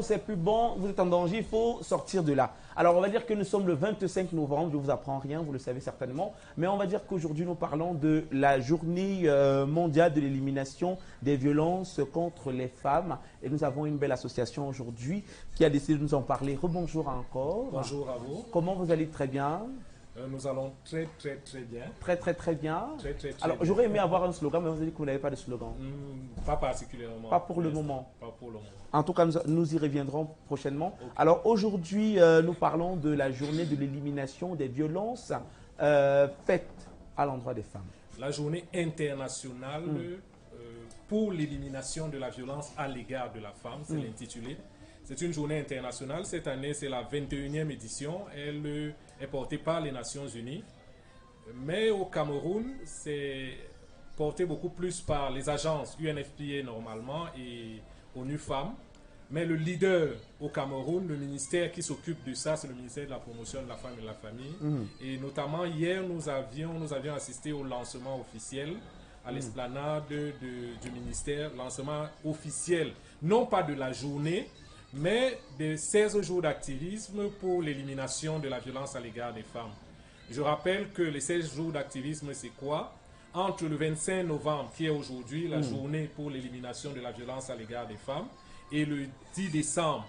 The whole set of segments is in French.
c'est plus bon, vous êtes en danger, il faut sortir de là. Alors, on va dire que nous sommes le 25 novembre, je ne vous apprends rien, vous le savez certainement, mais on va dire qu'aujourd'hui, nous parlons de la journée mondiale de l'élimination des violences contre les femmes. Et nous avons une belle association aujourd'hui qui a décidé de nous en parler. Rebonjour encore. Bonjour à vous. Comment vous allez? Très bien. Nous allons très bien. Très bien. Très Alors, bien. j'aurais aimé avoir un slogan, mais vous avez dit que vous n'avez pas de slogan. Pas particulièrement. Pas pour le moment. Pas pour le moment. En tout cas, nous y reviendrons prochainement. Okay. Alors, aujourd'hui, nous parlons de la journée de l'élimination des violences faites à l'endroit des femmes. La journée internationale pour l'élimination de la violence à l'égard de la femme, c'est l'intitulé. C'est une journée internationale. Cette année, c'est la 21e édition. Elle est portée par les Nations Unies. Mais au Cameroun, c'est porté beaucoup plus par les agences UNFPA normalement et ONU Femmes. Mais le leader au Cameroun, le ministère qui s'occupe de ça, c'est le ministère de la promotion de la femme et de la famille. Et notamment, hier, nous avions assisté au lancement officiel à l'esplanade du ministère, lancement officiel, non pas de la journée, mais de 16 jours d'activisme pour l'élimination de la violence à l'égard des femmes. Je rappelle que les 16 jours d'activisme, c'est quoi? Entre le 25 novembre, qui est aujourd'hui la journée pour l'élimination de la violence à l'égard des femmes, et le 10 décembre,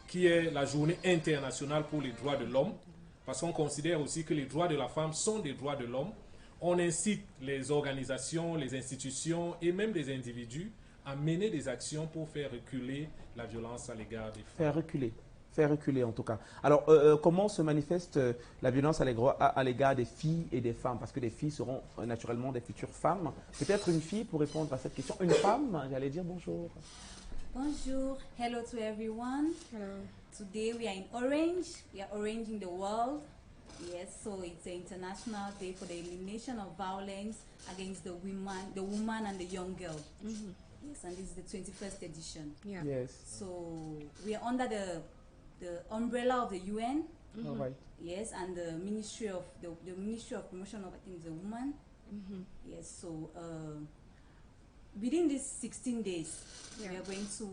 qui est la journée internationale pour les droits de l'homme, parce qu'on considère aussi que les droits de la femme sont des droits de l'homme. On incite les organisations, les institutions et même des individus à mener des actions pour faire reculer la violence à l'égard des femmes. Faire reculer en tout cas. Alors, comment se manifeste la violence à l'égard des filles et des femmes? Parce que les filles seront naturellement des futures femmes. Peut-être une fille pour répondre à cette question. Une femme, j'allais dire bonjour. Bonjour, hello to everyone. Hello. Today we are in Orange. We are oranging the world. Yes, so it's the International Day for the Elimination of Violence Against the woman and the young girl. Yes, and this is the 21st edition. Yeah. Yes. So we are under the umbrella of the UN. All right. Yes, and the Ministry of Ministry of Promotion of I think the Woman. Yes, so within these 16 days, we are going to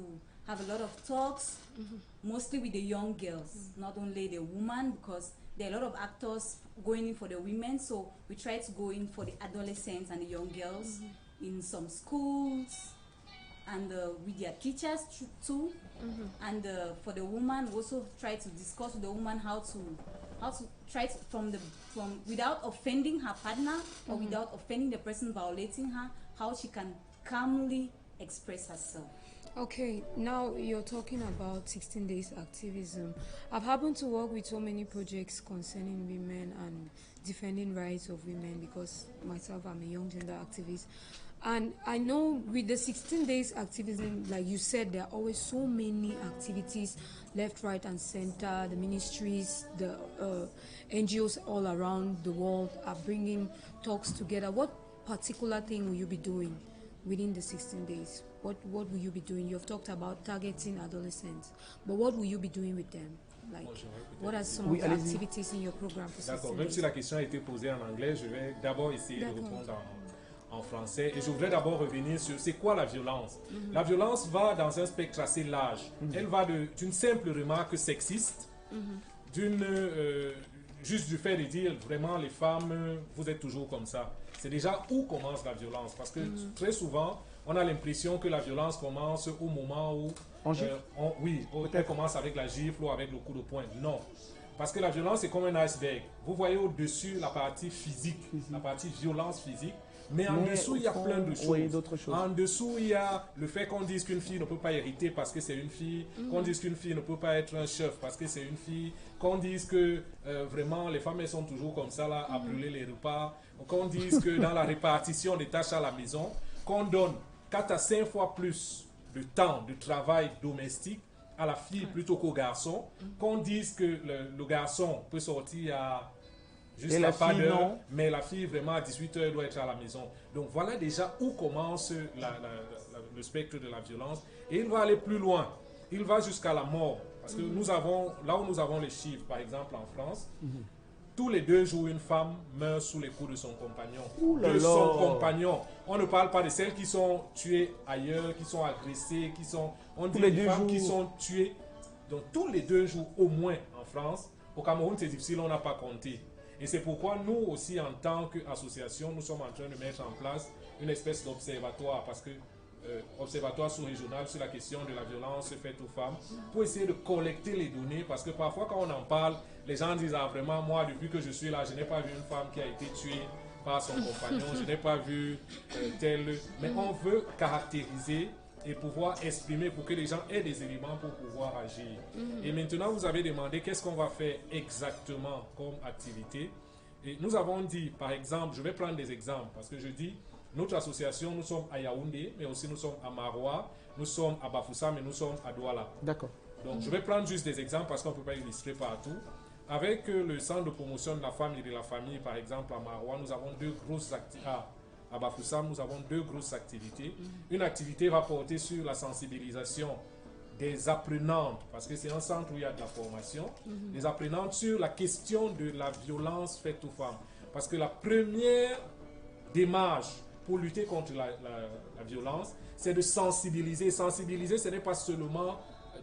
have a lot of talks, mostly with the young girls, not only the women, because there are a lot of actors going in for the women. So we try to go in for the adolescents and the young girls in some schools, and with their teachers too. And for the woman, we also try to discuss with the woman how to try to, from without offending her partner or without offending the person violating her, how she can calmly express herself. Okay, now you're talking about 16 days activism. I've happened to work with so many projects concerning women and defending rights of women, because myself, I'm a young gender activist. And I know with the 16 days activism, like you said, there are always so many activities left, right, and center. The ministries, the NGOs all around the world are bringing talks together. What particular thing will you be doing within the 16 days? What will you be doing? You've talked about targeting adolescents, but what will you be doing with them? Like, what are some of the activities in your program for 16 D'accord, days? même si la question a été posée en anglais, je vais d'abord essayer de répondre en français. Et je voudrais d'abord revenir sur c'est quoi la violence. La violence va dans un spectre assez large. Elle va d'une simple remarque sexiste, juste du fait de dire vraiment les femmes, vous êtes toujours comme ça. C'est déjà où commence la violence. Parce que très souvent, on a l'impression que la violence commence au moment où... elle commence avec la gifle ou avec le coup de poing. Non. Parce que la violence, c'est comme un iceberg. Vous voyez au-dessus la partie physique, la partie violence physique. Mais en dessous, il y a plein de choses. Oui, d'autres choses. En dessous, il y a le fait qu'on dise qu'une fille ne peut pas hériter parce que c'est une fille, qu'on dise qu'une fille ne peut pas être un chef parce que c'est une fille, qu'on dise que vraiment les femmes elles sont toujours comme ça là, à brûler les repas, qu'on dise que dans la répartition des tâches à la maison, qu'on donne 4 à 5 fois plus de temps de travail domestique à la fille plutôt qu'au garçon, qu'on dise que le garçon peut sortir à juste la pas d'heure, mais la fille vraiment à 18h doit être à la maison. Donc voilà déjà où commence le spectre de la violence, et il va aller plus loin, il va jusqu'à la mort, parce que nous avons, là où nous avons les chiffres, par exemple en France, tous les 2 jours, une femme meurt sous les coups de son compagnon. Son compagnon. On ne parle pas de celles qui sont tuées ailleurs, qui sont agressées, on dit des femmes qui sont tuées Donc tous les 2 jours au moins en France. Au Cameroun, c'est difficile, on n'a pas compté. Et c'est pourquoi nous aussi, en tant qu'association, nous sommes en train de mettre en place une espèce d'observatoire, parce que observatoire sous-régional sur la question de la violence faite aux femmes, pour essayer de collecter les données, parce que parfois quand on en parle, les gens disent ah, vraiment moi depuis que je suis là, je n'ai pas vu une femme qui a été tuée par son compagnon, je n'ai pas vu telle... Mais on veut caractériser et pouvoir exprimer pour que les gens aient des éléments pour pouvoir agir. Et maintenant, vous avez demandé qu'est-ce qu'on va faire exactement comme activité. Et nous avons dit, par exemple, je vais prendre des exemples, parce que je dis, notre association, nous sommes à Yaoundé, mais aussi nous sommes à Maroua, nous sommes à Bafoussam et nous sommes à Douala. D'accord. Donc, je vais prendre juste des exemples parce qu'on ne peut pas illustrer partout. Avec le centre de promotion de la femme et de la famille, par exemple, à Maroua, nous avons 2 grosses activités. À Bafoussam, nous avons 2 grosses activités. Une activité va porter sur la sensibilisation des apprenantes, parce que c'est un centre où il y a de la formation, des apprenantes sur la question de la violence faite aux femmes. Parce que la première démarche pour lutter contre la violence, c'est de sensibiliser. Sensibiliser, ce n'est pas seulement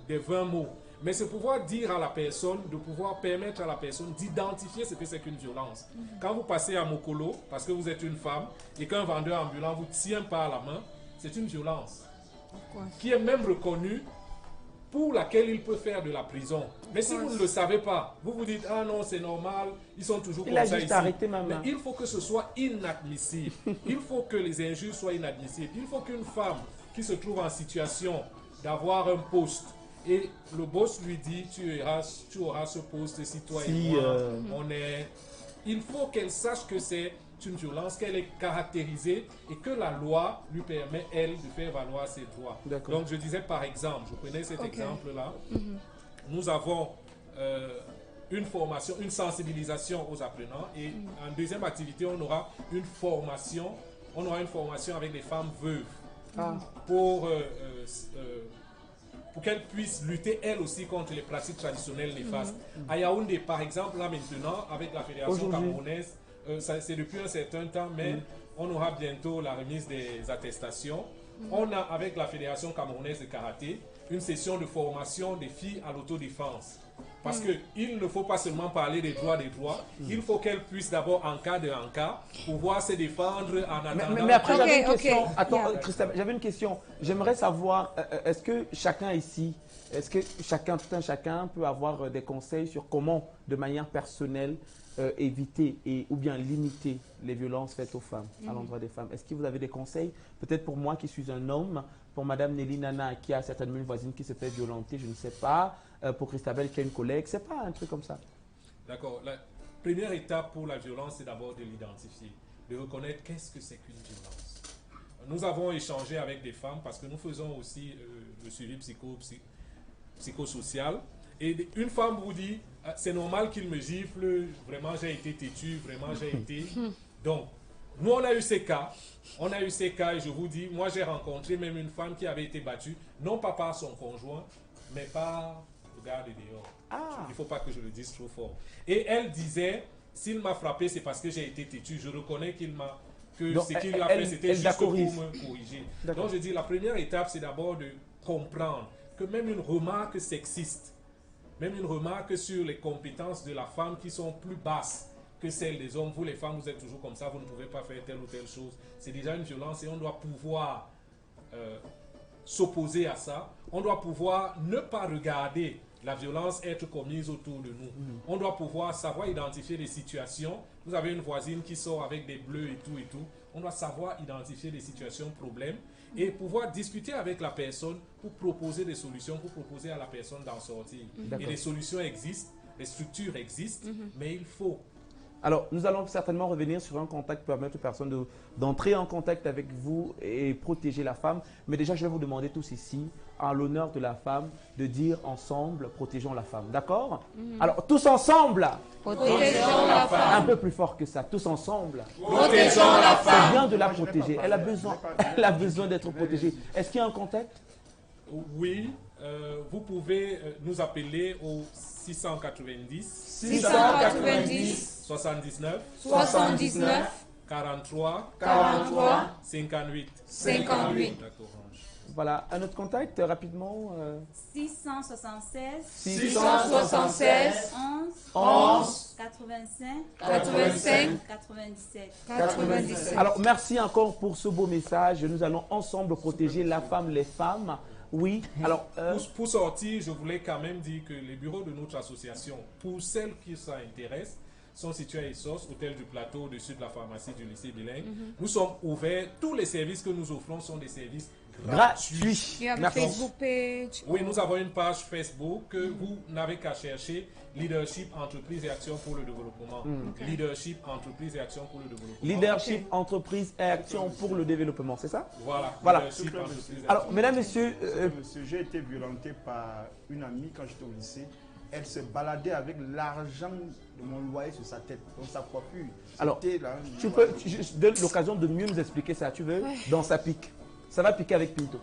des 20 mots, mais c'est pouvoir dire à la personne, de pouvoir permettre à la personne d'identifier ce que c'est qu'une violence. Quand vous passez à Mokolo, parce que vous êtes une femme, et qu'un vendeur ambulant vous tient par la main, c'est une violence. Pourquoi? Qui est même reconnue, pour laquelle il peut faire de la prison. Mais si vous ne le savez pas, vous vous dites, ah non, c'est normal, ils sont toujours comme ça ici. Il a juste arrêté ma main. Mais il faut que ce soit inadmissible. Il faut que les injures soient inadmissibles. Il faut qu'une femme qui se trouve en situation d'avoir un poste, et le boss lui dit, tu auras ce poste si toi et moi, on est... Il faut qu'elle sache que c'est une violence, qu'elle est caractérisée et que la loi lui permet, elle, de faire valoir ses droits. Donc, je disais par exemple, je prenais cet exemple-là, nous avons une formation, une sensibilisation aux apprenants et en deuxième activité, on aura une formation avec des femmes veuves pour qu'elles puissent lutter elles aussi contre les pratiques traditionnelles néfastes. À Yaoundé, par exemple, là maintenant, avec la Fédération camerounaise, c'est depuis un certain temps, mais on aura bientôt la remise des attestations. On a, avec la Fédération camerounaise de karaté, une session de formation des filles à l'autodéfense. Parce qu'il ne faut pas seulement parler des droits, il faut qu'elles puissent d'abord, en cas de cas, pouvoir se défendre en attendant. Mais après, j'avais une question. Attends, Christophe, j'avais une question. J'aimerais savoir, est-ce que chacun ici, tout un chacun peut avoir des conseils sur comment, de manière personnelle, éviter ou bien limiter les violences faites aux femmes, à l'endroit des femmes? Est-ce que vous avez des conseils? Peut-être pour moi qui suis un homme, pour Madame Nelly Nana qui a certainement une voisine qui se fait violenter, je ne sais pas, pour Christabel qui a une collègue, c'est pas un truc comme ça. D'accord. La première étape pour la violence, c'est d'abord de l'identifier, de reconnaître qu'est-ce que c'est qu'une violence. Nous avons échangé avec des femmes parce que nous faisons aussi le suivi psychosocial. Et une femme vous dit, c'est normal qu'il me gifle, vraiment j'ai été têtu, vraiment j'ai été... Donc, nous on a eu ces cas et je vous dis, moi j'ai rencontré même une femme qui avait été battue, non pas par son conjoint, mais par le gars de dehors. Il ne faut pas que je le dise trop fort. Et elle disait, s'il m'a frappé, c'est parce que j'ai été têtu, je reconnais qu'il m'a... ce qu'il a fait, c'était juste pour me corriger. Donc je dis, la première étape, c'est d'abord de comprendre que même une remarque sexiste, même une remarque sur les compétences de la femme qui sont plus basses que celles des hommes. Vous les femmes, vous êtes toujours comme ça, vous ne pouvez pas faire telle ou telle chose. C'est déjà une violence et on doit pouvoir s'opposer à ça. On doit pouvoir ne pas regarder la violence être commise autour de nous. On doit pouvoir savoir identifier les situations. Vous avez une voisine qui sort avec des bleus et tout. On doit savoir identifier les situations problèmes et pouvoir discuter avec la personne pour proposer des solutions, pour proposer à la personne d'en sortir. Et les solutions existent, les structures existent, mais il faut. Alors, nous allons certainement revenir sur un contact qui permet aux personnes d'entrer en contact avec vous et protéger la femme. Mais déjà, je vais vous demander tous ici, en l'honneur de la femme, de dire ensemble, protégeons la femme. D'accord? Alors, tous ensemble, Protégeons la femme. un peu plus fort que ça, tous ensemble. Protégeons la C'est femme. bien de la protéger. Elle a besoin d'être protégée. Est-ce qu'il y a un contact? Oui, vous pouvez nous appeler au 690 79 43 58. 58. D'accord. Voilà, un autre contact rapidement. 676 676 11 85 85 97. 97. Alors, merci encore pour ce beau message. Nous allons ensemble protéger la femme, les femmes. Oui, alors... Pour sortir, je voulais quand même dire que les bureaux de notre association, pour celles qui s'intéressent, sont situés à Essos, hôtel du Plateau, au-dessus de la pharmacie du lycée bilingue. Nous sommes ouverts. Tous les services que nous offrons sont des services gratuits. You have a Merci. Facebook page. Oui, nous avons une page Facebook que vous n'avez qu'à chercher Leadership, Entreprise et Action pour le développement. Leadership, Entreprise et Action pour le développement. Leadership, entreprise et action pour le développement, c'est ça? Voilà. Voilà. Leadership, Entreprise et Alors, Action. mesdames, messieurs, Monsieur, j'ai été violenté par une amie quand j'étais au lycée. Elle se baladait avec l'argent de mon loyer sur sa tête, dans sa coiffure. Alors, C'était là, tu peux, je donne l'occasion de mieux nous expliquer ça, tu veux? Dans sa pique. Ça va piquer avec Pinto.